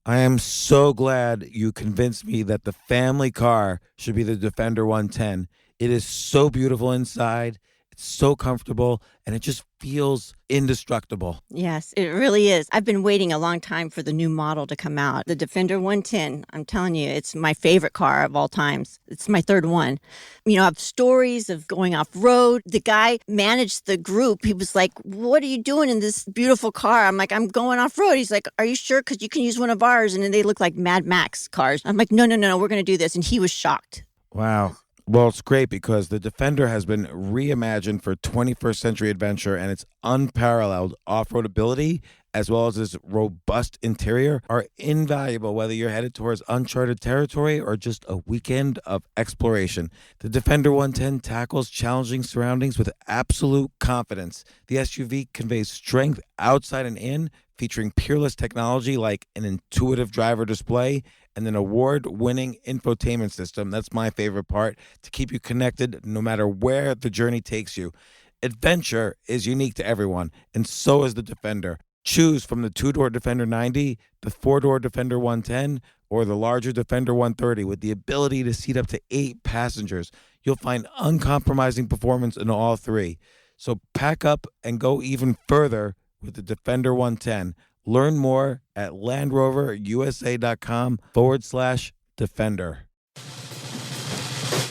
I am so glad you convinced me that the family car should be the Defender 110. It is so beautiful inside. It's so comfortable and it just feels indestructible. Yes, it really is. I've been waiting a long time for the new model to come out. The Defender 110, I'm telling you, it's my favorite car of all times. It's my third one. You know, I have stories of going off road. The guy managed the group. He was like, "What are you doing in this beautiful car?" I'm like, "I'm going off road." He's like, "Are you sure? Because you can use one of ours." And then they look like Mad Max cars. I'm like, no, we're going to do this. And he was shocked. Wow. Well, it's great because the Defender has been reimagined for 21st century adventure, and its unparalleled off-road ability as well as its robust interior are invaluable whether you're headed towards uncharted territory or just a weekend of exploration. The Defender 110 tackles challenging surroundings with absolute confidence. The SUV conveys strength outside and in, featuring peerless technology like an intuitive driver display and an award-winning infotainment system. That's my favorite part, to keep you connected no matter where the journey takes you. Adventure is unique to everyone, and so is the Defender. Choose from the two-door Defender 90, the four-door Defender 110, or the larger Defender 130 with the ability to seat up to 8 passengers. You'll find uncompromising performance in all three. So pack up and go even further with the Defender 110. Learn more at LandRoverUSA.com/Defender.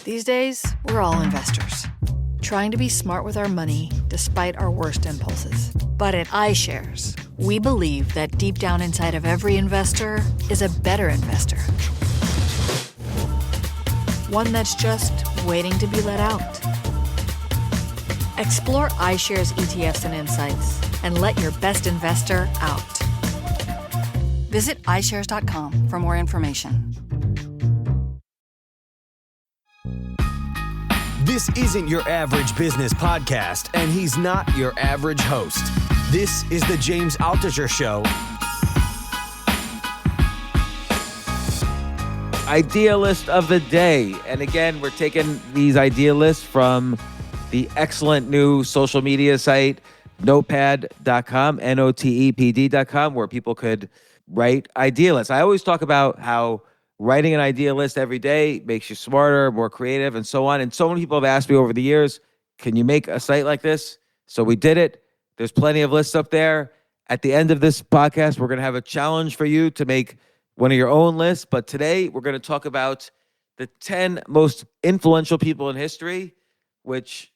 These days, we're all investors, trying to be smart with our money despite our worst impulses. But at iShares, we believe that deep down inside of every investor is a better investor. One that's just waiting to be let out. Explore iShares ETFs and insights and let your best investor out. Visit iShares.com for more information. This isn't your average business podcast, and he's not your average host. This is the James Altucher Show. Idea list of the day. And again, we're taking these idea lists from the excellent new social media site, notepad.com, NOTEPD.com, where people could write idea lists. I always talk about how writing an idea list every day makes you smarter, more creative, and so on. And so many people have asked me over the years, can you make a site like this? So we did it. There's plenty of lists up there. At the end of this podcast, we're going to have a challenge for you to make one of your own lists. But today, we're going to talk about the 10 most influential people in history, which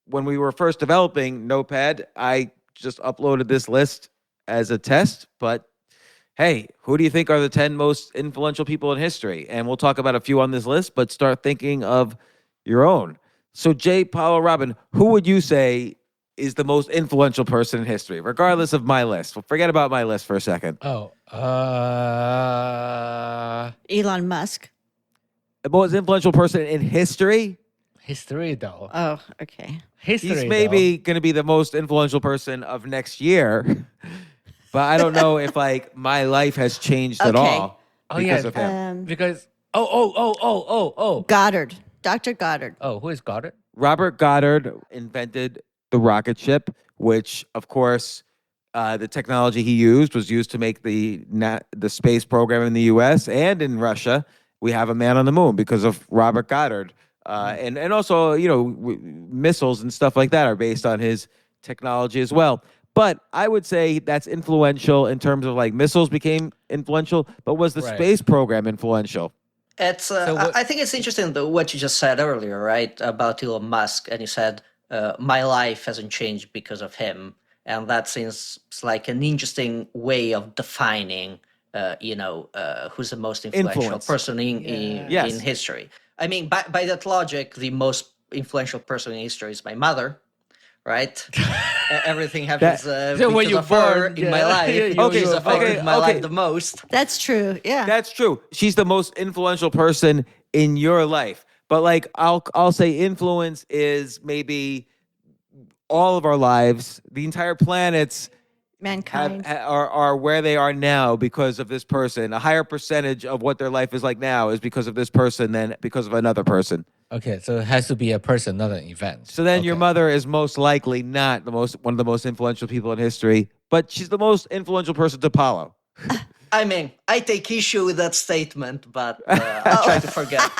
when we were first developing Notepad, I just uploaded this list as a test. But hey, who do you think are the 10 most influential people in history? And we'll talk about a few on this list, but start thinking of your own. So Jay, Paulo, Robin, who would you say is the most influential person in history, regardless of my list? Well, forget about my list for a second. Elon Musk. The most influential person in history? History, though. Oh, okay. History, He's maybe going to be the most influential person of next year. But I don't know if like my life has changed at Okay. all Oh, because yeah. of him. Because Goddard. Dr. Goddard. Oh, who is Goddard? Robert Goddard invented the rocket ship, which of course the technology he used was used to make the space program in the U.S. and in Russia. We have a man on the moon because of Robert Goddard, and also missiles and stuff like that are based on his technology as well. But I would say that's influential in terms of like missiles became influential, but was the space program influential? It's. I think it's interesting what you just said earlier, right, about Elon Musk, and you said my life hasn't changed because of him, and that seems like an interesting way of defining, who's the most influential person in history. I mean, by that logic, the most influential person in history is my mother. Right, everything happens because of her in my life. She's affected my life the most. That's true. Yeah, that's true. She's the most influential person in your life. But like, I'll say influence is maybe all of our lives, the entire planet's mankind are where they are now because of this person. A higher percentage of what their life is like now is because of this person than because of another person. Okay, so it has to be a person, not an event. So then your mother is most likely not one of the most influential people in history, but she's the most influential person to Paulo. I mean, I take issue with that statement, but I'll try to forget.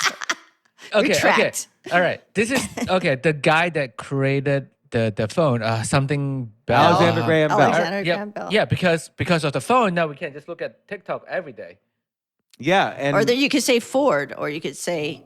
Okay, Retract. okay. All right. This is okay. The guy that created the phone, something Bell. Alexander Graham Bell. Alexander Yeah, Graham Bell. yeah. Because of the phone, now we can just look at TikTok every day. Yeah, and Or then you could say Ford, or you could say,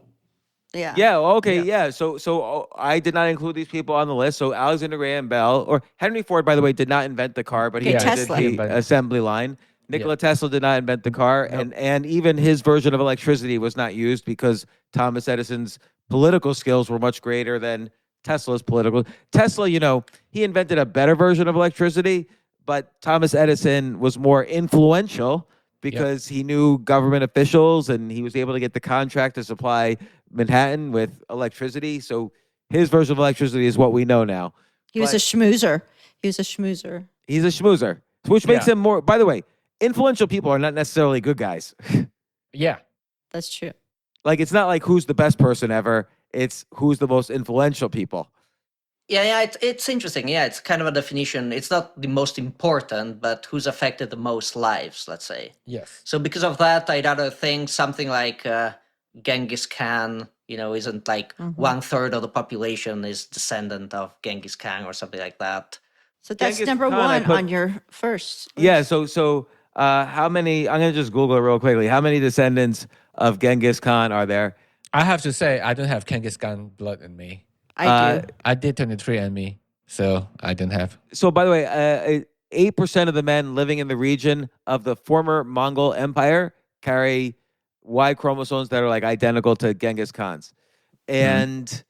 yeah. yeah, okay, yeah. So I did not include these people on the list. So Alexander Graham Bell or Henry Ford, by the way, did not invent the car, but he Okay, invented Tesla. the assembly line. Nikola Tesla did not invent the car, and even his version of electricity was not used because Thomas Edison's political skills were much greater than Tesla's political. Tesla, he invented a better version of electricity, but Thomas Edison was more influential because he knew government officials and he was able to get the contract to supply Manhattan with electricity. So his version of electricity is what we know now. He was a schmoozer. He was a schmoozer. He's a schmoozer, which makes him more, by the way, influential people are not necessarily good guys. Yeah. That's true. Like, it's not like who's the best person ever. It's who's the most influential people. Yeah, it's interesting. Yeah, it's kind of a definition. It's not the most important, but who's affected the most lives, let's say. Yes. So because of that, I'd rather think something like Genghis Khan, isn't like 1/3 of the population is descendant of Genghis Khan or something like that. So that's Genghis number Khan, one on your first. Yeah, so how many, I'm going to just Google it real quickly. How many descendants of Genghis Khan are there? I have to say, I don't have Genghis Khan blood in me. I do. I did 23 and me, so I don't have. So, by the way, 8% of the men living in the region of the former Mongol Empire carry Y chromosomes that are like identical to Genghis Khan's. And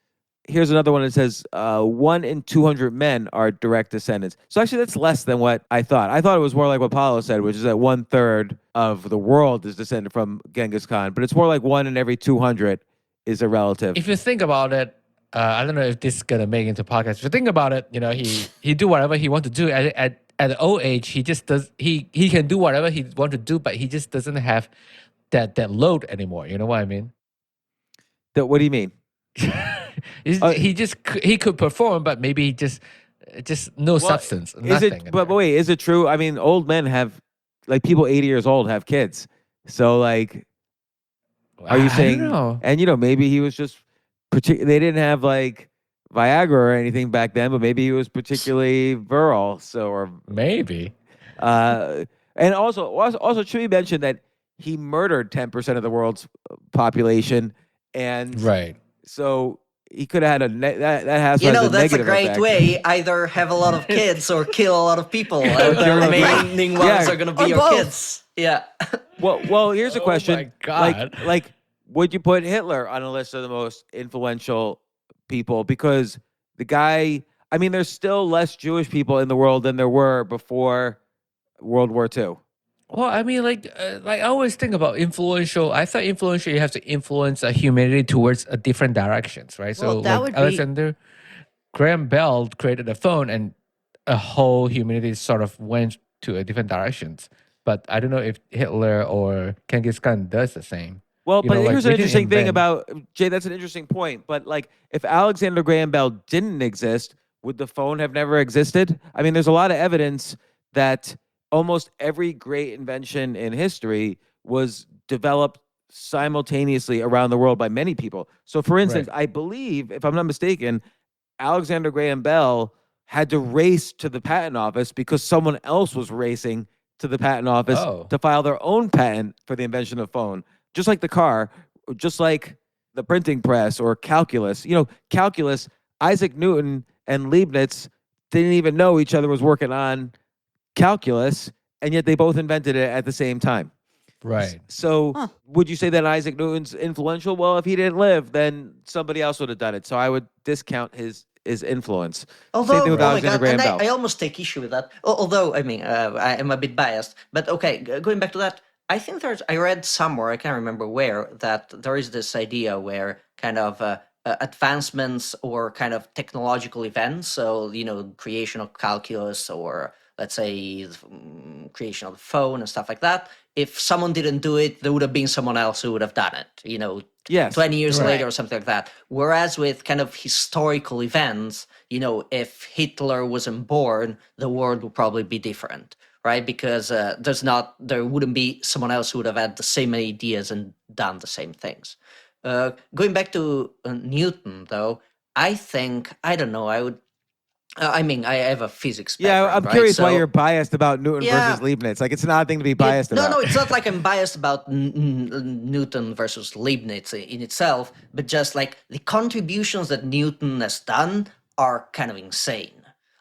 here's another one that says 1 in 200 men are direct descendants. So actually, that's less than what I thought. I thought it was more like what Paulo said, which is that 1/3 of the world is descended from Genghis Khan. But it's more like 1 in every 200 is a relative. If you think about it, I don't know if this is gonna make into podcast. If you think about it, he do whatever he want to do at an old age. He just does. He can do whatever he want to do, but he just doesn't have that load anymore. You know what I mean? What do you mean? He could perform, but maybe just no substance. Nothing. But wait, is it true? I mean, old men have, like, people 80 years old have kids. So, like, are you saying? I don't know. And maybe he was just they didn't have like Viagra or anything back then, but maybe he was particularly virile. So, or maybe. And also, should we mention that he murdered 10% of the world's population, and right. So he could have had that has a that's a negative great effect. way. Either have a lot of kids or kill a lot of people. And the remaining ones are going to be your kids. Yeah. Well, here's a question. My God. Like, would you put Hitler on a list of the most influential people? Because the guy, I mean, there's still less Jewish people in the world than there were before World War II. Well, I mean, like I always think about influential. I thought influential, you have to influence humanity towards different directions, right? Well, so that like would Alexander Graham Bell created a phone, and a whole humanity sort of went to a different directions. But I don't know if Hitler or Genghis Khan does the same. Well, but here's an interesting thing about Jay. That's an interesting point. But like, if Alexander Graham Bell didn't exist, would the phone have never existed? I mean, there's a lot of evidence that almost every great invention in history was developed simultaneously around the world by many people. So, for instance, I believe, if I'm not mistaken, Alexander Graham Bell had to race to the patent office because someone else was racing to the patent office to file their own patent for the invention of phone. Just like the car, just like the printing press or calculus. Calculus, Isaac Newton and Leibniz didn't even know each other was working on calculus, and yet they both invented it at the same time. Right. So would you say that Isaac Newton's influential? Well, if he didn't live, then somebody else would have done it. So I would discount his influence. Although, same thing with Alexander Graham Bell. I almost take issue with that. Although, I mean, I am a bit biased. But okay, going back to that, I think I read somewhere, I can't remember where, that there is this idea where kind of advancements or kind of technological events, so, creation of calculus or let's say creation of the phone and stuff like that, if someone didn't do it, there would have been someone else who would have done it, yes, 20 years later or something like that. Whereas with kind of historical events, if Hitler wasn't born, the world would probably be different, right? Because there wouldn't be someone else who would have had the same ideas and done the same things. Going back to Newton, though, I don't know, I would. I mean, I have a physics Yeah, background, I'm right? curious why So- you're biased about Newton Yeah. versus Leibniz. Like, it's an odd thing to be biased no, about. no, it's not like I'm biased about Newton versus Leibniz in itself, but just like the contributions that Newton has done are kind of insane.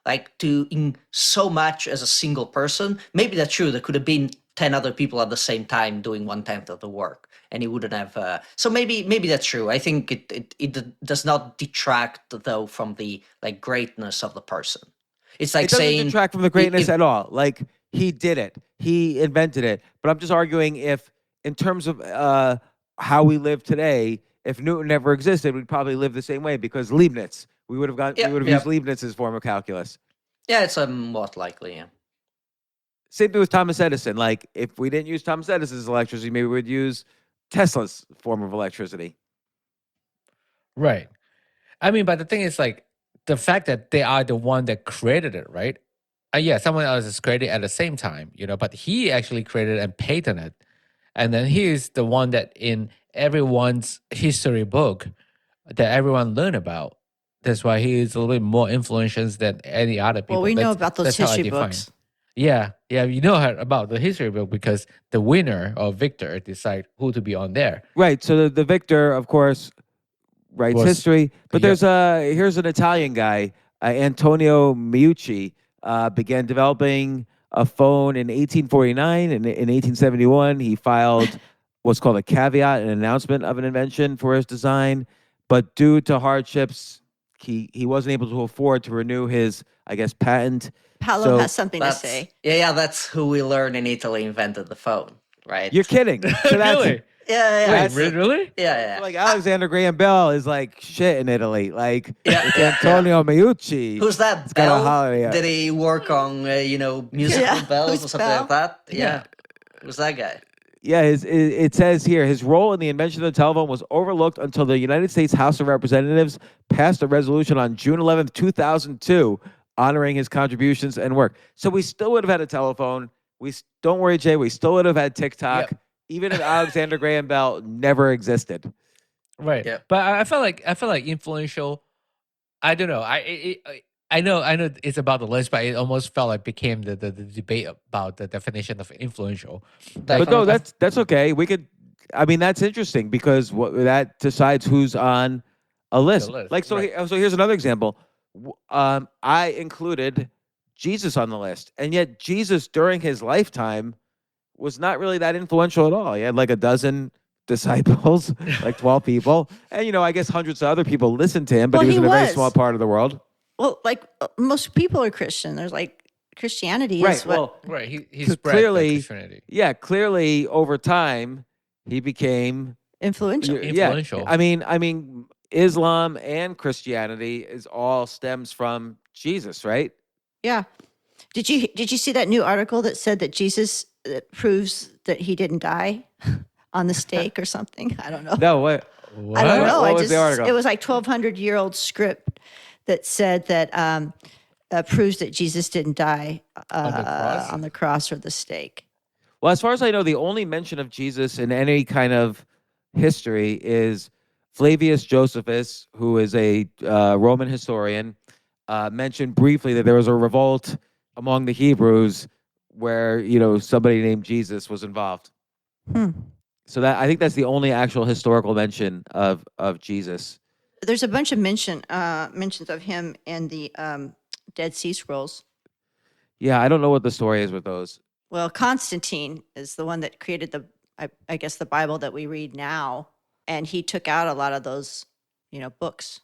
Like in so much as a single person, maybe that's true. There could have been 10 other people at the same time doing 1/10 of the work, and he wouldn't have. So maybe that's true. I think it does not detract though from the like greatness of the person. It's like It doesn't saying detract from the greatness if- at all. Like, he did it. He invented it. But I'm just arguing if, in terms of how we live today, if Newton never existed, we'd probably live the same way because Leibniz. We would have used Leibniz's form of calculus. Yeah, it's somewhat likely. Yeah. Same thing with Thomas Edison. Like, if we didn't use Thomas Edison's electricity, maybe we'd use Tesla's form of electricity. Right. I mean, but the thing is, like, the fact that they are the one that created it, right? Yeah, someone else has created it at the same time, but he actually created and patented it. And then he is the one that in everyone's history book that everyone learned about. That's why he is a little bit more influential than any other people. Well, we know That's- about those that's how I history define books. it. Yeah, you know about the history book because the winner or victor decide who to be on there. Right. So the victor, of course, writes Was- history. But yeah. here's an Italian guy, Antonio Meucci, began developing a phone in 1849. And in 1871, he filed what's called a caveat, an announcement of an invention for his design. But due to hardships, he wasn't able to afford to renew his, I guess, patent. Paolo So- has something to say. Yeah, that's who we learn in Italy invented the phone, right? You're kidding. So that's Really? yeah, Wait, that's- really? yeah. like Alexander Graham Bell is like shit in Italy. Like, Yeah, it's yeah, Antonio Meucci. Who's that? It's got a Bell? holiday. Did he work on musical Yeah, bells who's or something Bell? like that? Yeah. Who's that guy? Yeah, it says here his role in the invention of the telephone was overlooked until the United States House of Representatives passed a resolution on June 11th, 2002, honoring his contributions and work. So we still would have had a telephone. Don't worry, Jay. We still would have had TikTok, Yep. even if Alexander Graham Bell never existed. Right. Yeah. But I felt like influential. I don't know. I know it's about the list, but it almost felt like became the debate about the definition of influential. But no, that's okay. We could. I mean, that's interesting because that decides who's on a list. list, Like so. right. So here's another example. I included Jesus on the list, and yet Jesus during his lifetime was not really that influential at all. He had like a dozen disciples, like 12 people, and I guess hundreds of other people listened to him, but Well, he was he in a very was. small part of the world. Well, like most people are Christian. There's like Christianity Right. is what. Well, Right. He Because spread clearly- the Christianity. yeah, clearly over time he became Influential. Yeah, Influential. I mean, Islam and Christianity is all stems from Jesus, right? Yeah. Did you see that new article that said that Jesus proves that he didn't die on the stake or something? I don't know. No, what? What? I don't know. What was the article? It was like 1,200-year-old script that said that proves that Jesus didn't die cross? on the cross or the stake. Well, as far as I know, the only mention of Jesus in any kind of history is Flavius Josephus, who is a Roman historian, mentioned briefly that there was a revolt among the Hebrews where somebody named Jesus was involved. So that I think that's the only actual historical mention of Jesus. There's a bunch of mentions of him in the Dead Sea Scrolls. Yeah, I don't know what the story is with those. Well, Constantine is the one that created I guess the Bible that we read now, and he took out a lot of those, books.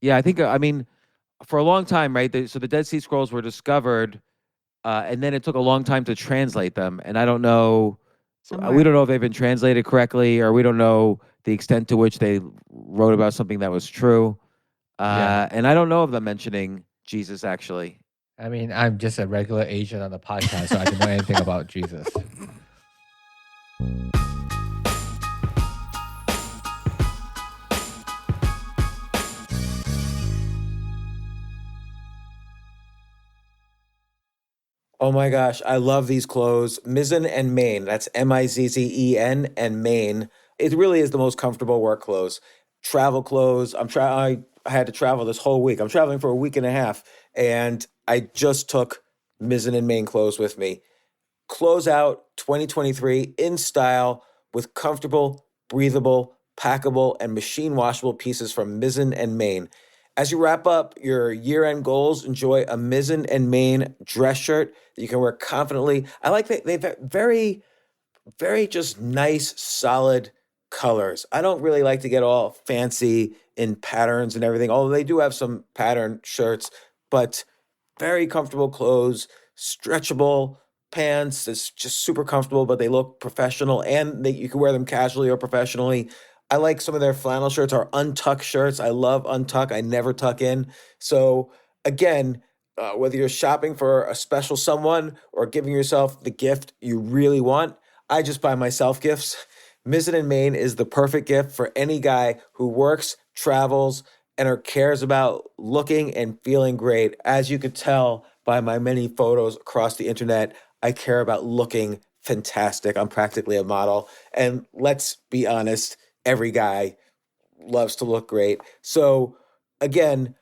Yeah, I mean, for a long time, right? So the Dead Sea Scrolls were discovered, and then it took a long time to translate them. And I don't know, Somewhere. we don't know if they've been translated correctly, or we don't know the extent to which they wrote about something that was true. Yeah. And I don't know of them mentioning Jesus, actually. I mean, I'm just a regular agent on the podcast, so I don't know anything about Jesus. Oh my gosh, I love these clothes. Mizzen and Main. That's Mizzen and Main. It really is the most comfortable work clothes. Travel clothes. I had to travel this whole week. I'm traveling for a week and a half, and I just took Mizzen and Main clothes with me. Close out 2023 in style with comfortable, breathable, packable, and machine washable pieces from Mizzen and Main. As you wrap up your year-end goals, enjoy a Mizzen and Main dress shirt that you can wear confidently. I like that they've very, very just nice, solid colors. I don't really like to get all fancy in patterns and everything, although they do have some pattern shirts, but very comfortable clothes, stretchable pants. It's just super comfortable, but they look professional and you can wear them casually or professionally. I like some of their flannel shirts or untuck shirts. I love untuck. I never tuck in. So again, whether you're shopping for a special someone or giving yourself the gift you really want, I just buy myself gifts. Mizzen and Main is the perfect gift for any guy who works, travels, and or cares about looking and feeling great. As you could tell by my many photos across the internet, I care about looking fantastic. I'm practically a model. And let's be honest, every guy loves to look great. So again,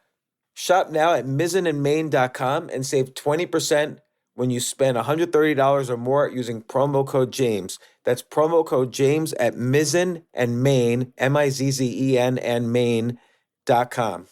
shop now at mizzenandmain.com and save 20% when you spend $130 or more using promo code James. That's promo code James at Mizzen and Main, Mizzen and Main.com.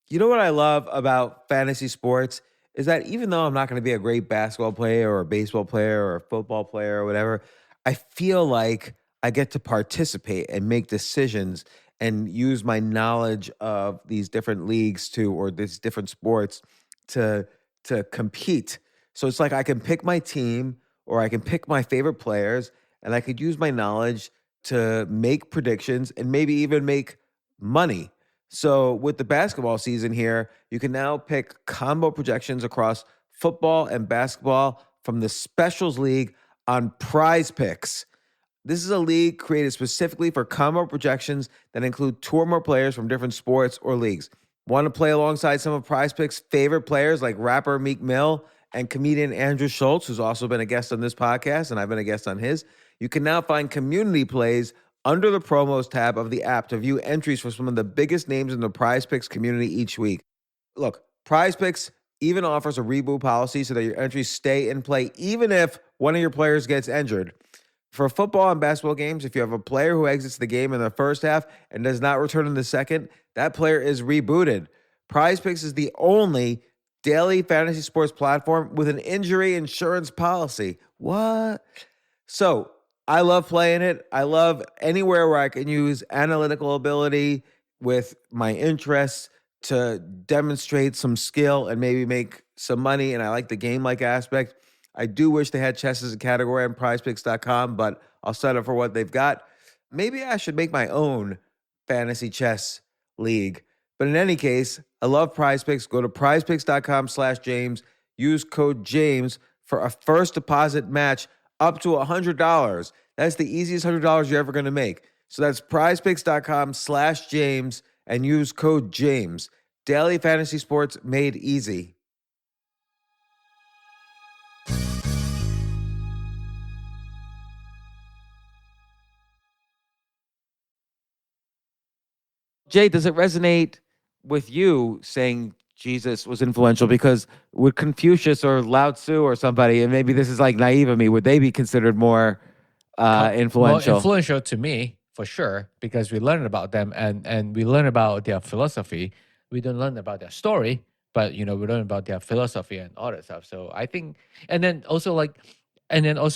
You know what I love about fantasy sports is that even though I'm not going to be a great basketball player or a baseball player or a football player or whatever, I feel like I get to participate and make decisions and use my knowledge of these different leagues or these different sports to to compete. So it's like I can pick my team or I can pick my favorite players and I could use my knowledge to make predictions and maybe even make money. So with the basketball season here, you can now pick combo projections across football and basketball from the Specials League on Prize Picks. This is a league created specifically for combo projections that include two or more players from different sports or leagues. Want to play alongside some of Prize Picks' favorite players like rapper Meek Mill and comedian Andrew Schultz, who's also been a guest on this podcast, and I've been a guest on his? You can now find community plays under the promos tab of the app to view entries for some of the biggest names in the Prize Picks community each week. Look, Prize Picks even offers a reboot policy so that your entries stay in play even if one of your players gets injured. For football and basketball games, if you have a player who exits the game in the first half and does not return in the second, that player is rebooted. Prize Picks is the only daily fantasy sports platform with an injury insurance policy. What? So I love playing it. I love anywhere where I can use analytical ability with my interests to demonstrate some skill and maybe make some money. And I like the game-like aspect. I do wish they had chess as a category on prizepicks.com, but I'll settle for what they've got. Maybe I should make my own fantasy chess league. But in any case, I love Prize Picks. Go to prizepicks.com/James. Use code James for a first deposit match up to $100. That's the easiest $100 you're ever going to make. So that's prizepicks.com/James and use code James. Daily fantasy sports made easy. Jay, does it resonate with you saying Jesus was influential? Because would Confucius or Lao Tzu or somebody, and maybe this is like naive of me, would they be considered more influential? More influential to me, for sure, because we learn about them and we learn about their philosophy. We don't learn about their story, but we learn about their philosophy and all that stuff. So I think, and then also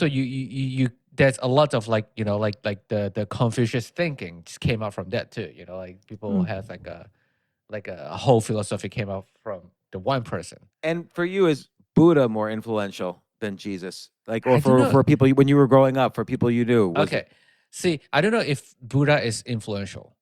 you there's a lot of like the Confucius thinking just came out from that too. Like people has like a whole philosophy came out from the one person. And for you, is Buddha more influential than Jesus? Like, or I don't know. for people when you were growing up, for people you knew? Okay. See, I don't know if Buddha is influential.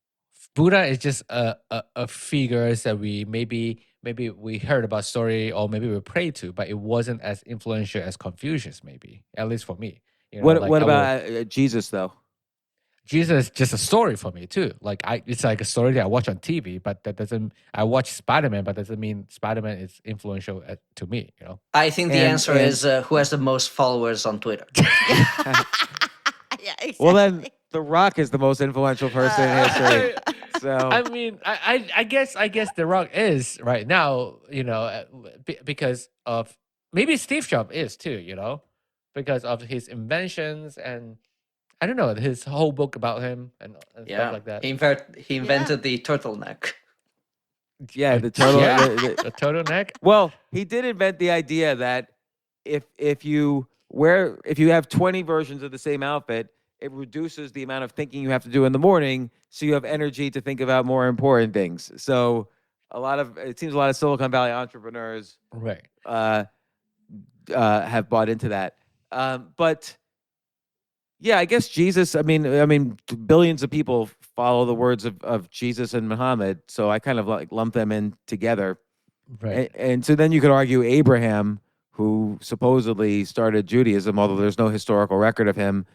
Buddha is just a figure that we maybe we heard about story or maybe we prayed to, but it wasn't as influential as Confucius, maybe, at least for me. What about Jesus though? Jesus is just a story for me too. Like it's like a story that I watch on TV, but that doesn't. I watch Spider-Man, but doesn't mean Spider-Man is influential to me. You know. I think the answer is who has the most followers on Twitter. Yeah, exactly. Well, then The Rock is the most influential person in history. So I mean, I guess The Rock is right now. You know, because of maybe Steve Jobs is too. You know, because of his inventions and I don't know his whole book about him and stuff like that. He invented the turtleneck. yeah, the total. Yeah, the- the turtleneck. well, he did invent the idea that if you have 20 versions of the same outfit, it reduces the amount of thinking you have to do in the morning, so you have energy to think about more important things. So it seems a lot of Silicon Valley entrepreneurs Right. Have bought into that. But yeah, I guess Jesus. I mean, billions of people follow the words of Jesus and Muhammad, so I kind of like lump them in together. Right. And so then you could argue Abraham, who supposedly started Judaism, although there's no historical record of him,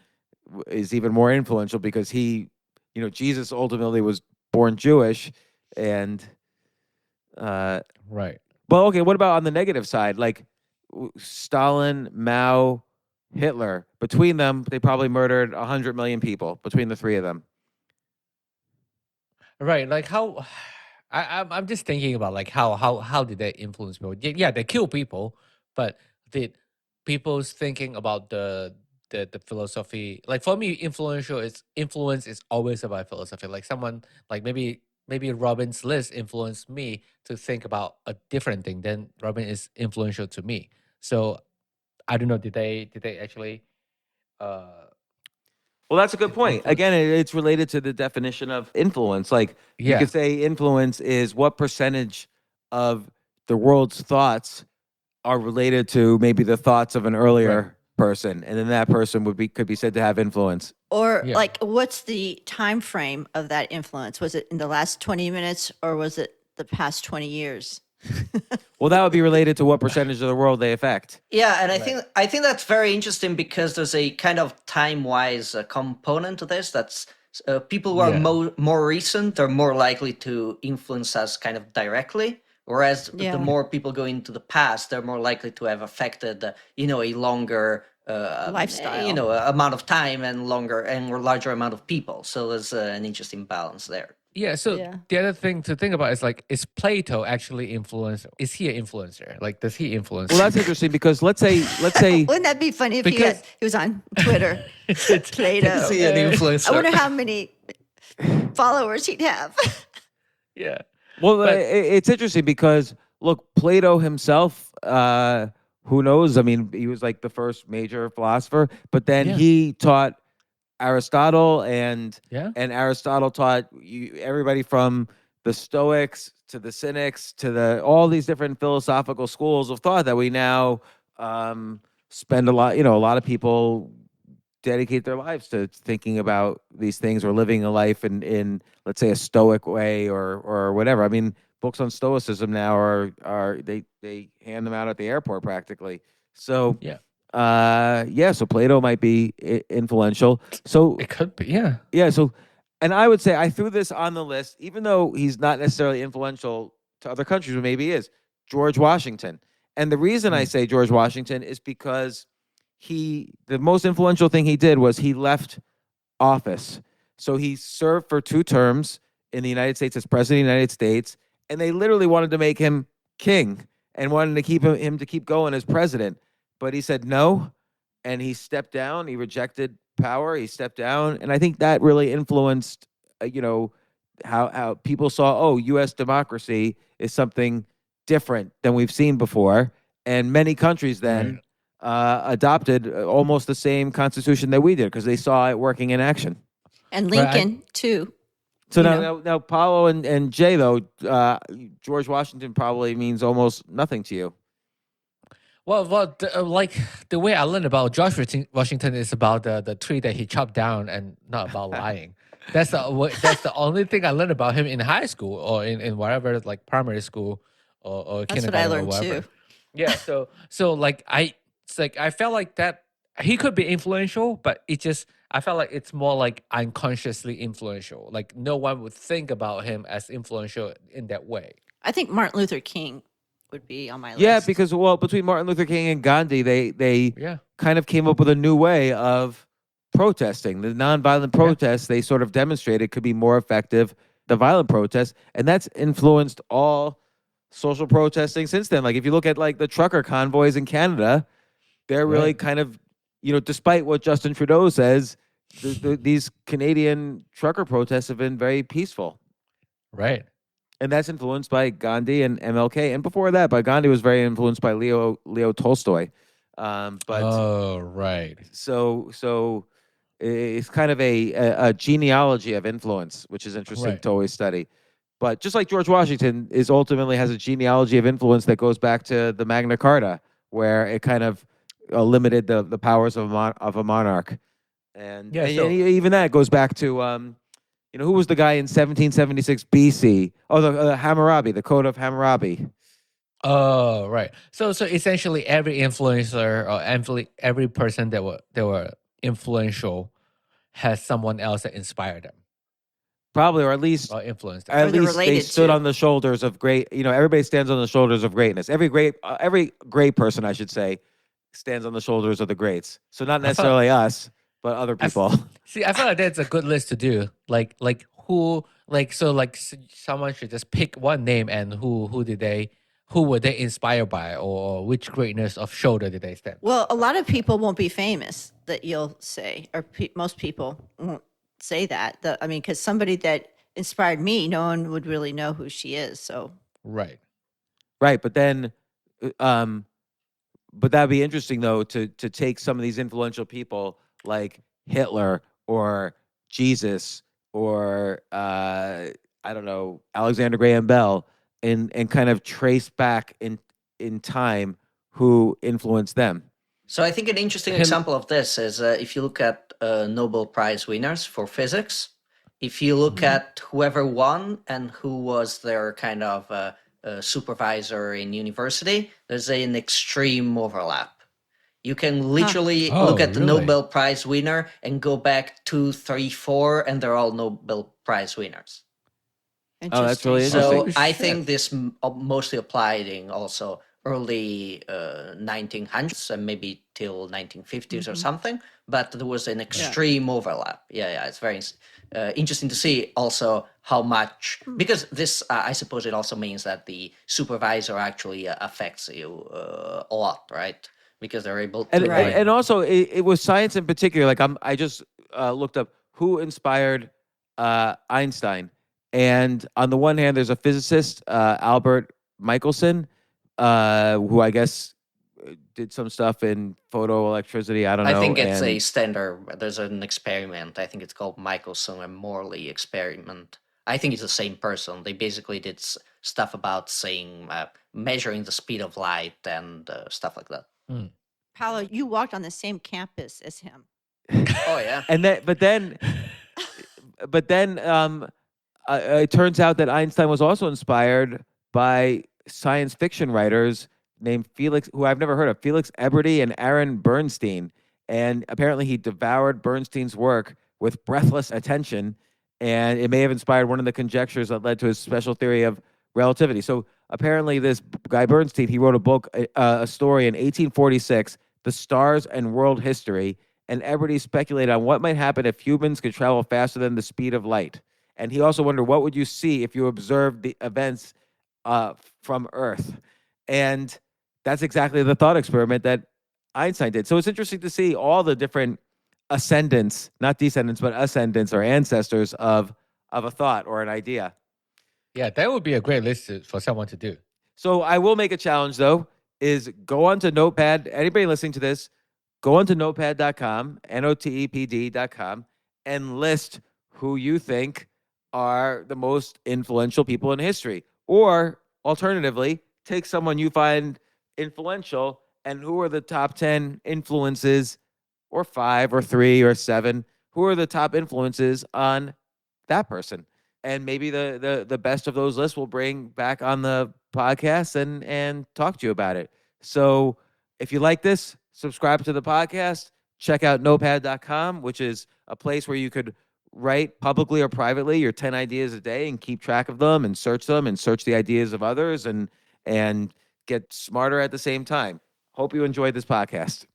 is even more influential because Jesus ultimately was born Jewish, and Right. Well, okay, what about on the negative side? Like Stalin, Mao, Hitler. Between them, they probably murdered 100 million people between the three of them. Right. Like how I'm just thinking about like how did they influence people? Yeah, they kill people, but did people's thinking about the philosophy like for me influence is always about philosophy. Like someone like maybe Robin's list influenced me to think about a different thing. Then Robin is influential to me. So I don't know. Did they actually? Well, that's a good point. influence- Again, it's related to the definition of influence. Like you Yeah. could say influence is what percentage of the world's thoughts are related to maybe the thoughts of an earlier person, and then that person could be said to have influence. Or Yeah. like, what's the time frame of that influence? Was it in the last 20 minutes or was it the past 20 years? Well, that would be related to what percentage of the world they affect. Yeah, and I think that's very interesting because there's a kind of time-wise component to this. That's people who are Yeah. more recent are more likely to influence us kind of directly, whereas Yeah. the more people go into the past, they're more likely to have affected, a longer Lifestyle. amount of time and larger amount of people. So there's an interesting balance there. Yeah. So Yeah. the other thing to think about is like, is Plato actually influenced? Is he an influencer? Like, does he influence? Well, that's interesting because let's say Wouldn't that be funny if Because- he was on Twitter? Plato. Is he an influencer? I wonder how many followers he'd have. Yeah. Well, But- it's interesting because look, Plato himself, who knows? I mean, he was like the first major philosopher, but then Yeah. he taught Aristotle, and Yeah. Aristotle taught everybody from the Stoics to the Cynics to all these different philosophical schools of thought that we now spend a lot. A lot of people dedicate their lives to thinking about these things or living a life in let's say a Stoic way or whatever. I mean, books on Stoicism now are they hand them out at the airport practically. So Yeah. So Plato might be influential. So It could be. Yeah. yeah, so and I would say I threw this on the list, even though he's not necessarily influential to other countries, but maybe he is. George Washington. And the reason I say George Washington is because the most influential thing he did was he left office. So he served for 2 terms in the United States as president of the United States, and they literally wanted to make him king and wanted to keep him to keep going as president. But he said no, and he stepped down. He rejected power. He stepped down, and I think that really influenced, how people saw, oh, U.S. democracy is something different than we've seen before, and many countries then adopted almost the same constitution that we did because they saw it working in action. And Right. Lincoln, too. So You now, Paulo and Jay, though, George Washington probably means almost nothing to you. Well, like the way I learned about George Washington is about the tree that he chopped down, and not about lying. That's the only thing I learned about him in high school or in whatever, like primary school or That's what I kindergarten or learned, whatever. too. Yeah. So like I felt like that he could be influential, but I felt like it's more like unconsciously influential. Like no one would think about him as influential in that way. I think Martin Luther King would be on my list. Yeah, because between Martin Luther King and Gandhi, they Yeah. kind of came up with a new way of protesting. The nonviolent protests they sort of demonstrated could be more effective than violent protests, and that's influenced all social protesting since then. Like if you look at like the trucker convoys in Canada, they're really Right. kind of, despite what Justin Trudeau says, these Canadian trucker protests have been very peaceful. Right. And that's influenced by Gandhi and MLK. And before that, Gandhi was very influenced by Leo Tolstoy. Oh, right. So it's kind of a genealogy of influence, which is interesting Right. to always study. But just like George Washington ultimately has a genealogy of influence that goes back to the Magna Carta, where it kind of limited the powers of a monarch. And, Yeah, and so- even that goes back to who was the guy in 1776 BC? Oh, the Hammurabi, the Code of Hammurabi. Oh, right. So essentially, every influencer or every person that were influential has someone else that inspired them Probably, or at least or influenced them. at Or they're least they related stood to. on the shoulders of great. Everybody stands on the shoulders of greatness. Every great person, I should say, stands on the shoulders of the greats. So not necessarily us, but other people. See, I feel like that's a good list to do. Like who, someone should just pick one name and who were they inspired by, or which greatness of shoulder did they stand? Well, a lot of people won't be famous that you'll say, or most people won't say that. Because somebody that inspired me, no one would really know who she is. So Right. Right, but then, but that'd be interesting though to take some of these influential people like Hitler or Jesus or I don't know, Alexander Graham Bell, and kind of trace back in time who influenced them. So I think an interesting example of this is if you look at Nobel Prize winners for physics, if you look at whoever won and who was their kind of supervisor in university, there's an extreme overlap. You can literally look at the really? Nobel Prize winner and go back 2, 3, 4, and they're all Nobel Prize winners. Oh, that's really Interesting. interesting. So I think this mostly applied in also early 1900s and maybe till 1950s or something, but there was an extreme overlap. Yeah, it's very interesting to see also how much, because this, I suppose it also means that the supervisor actually affects you a lot, right? Because they're able to... And also it was science in particular. Like I just looked up who inspired Einstein. And on the one hand, there's a physicist, Albert Michelson, who I guess did some stuff in photoelectricity. I don't know. I think it's a standard. There's an experiment. I think it's called Michelson and Morley experiment. I think it's the same person. They basically did stuff about measuring the speed of light and stuff like that. Paolo, you walked on the same campus as him. Oh yeah. And but then it turns out that Einstein was also inspired by science fiction writers named who I've never heard of, Felix Eberty and Aaron Bernstein. And apparently he devoured Bernstein's work with breathless attention, and it may have inspired one of the conjectures that led to his special theory of relativity. So apparently this guy Bernstein, he wrote a book, a story in 1846, The Stars and World History, and Eberty speculated on what might happen if humans could travel faster than the speed of light. And he also wondered, what would you see if you observed the events from Earth? And that's exactly the thought experiment that Einstein did. So it's interesting to see all the different ascendants, not descendants, but ascendants or ancestors of a thought or an idea. Yeah, that would be a great list for someone to do. So I will make a challenge, though, is go on to Notepad. Anybody listening to this, go on to notepad.com, notepd.com, and list who you think are the most influential people in history. Or alternatively, take someone you find influential and who are the top 10 influences, or 5 or 3 or 7, who are the top influences on that person. And maybe the best of those lists will bring back on the podcast and talk to you about it. So if you like this, subscribe to the podcast, check out notepad.com, which is a place where you could write publicly or privately your 10 ideas a day and keep track of them and search the ideas of others and get smarter at the same time. Hope you enjoyed this podcast.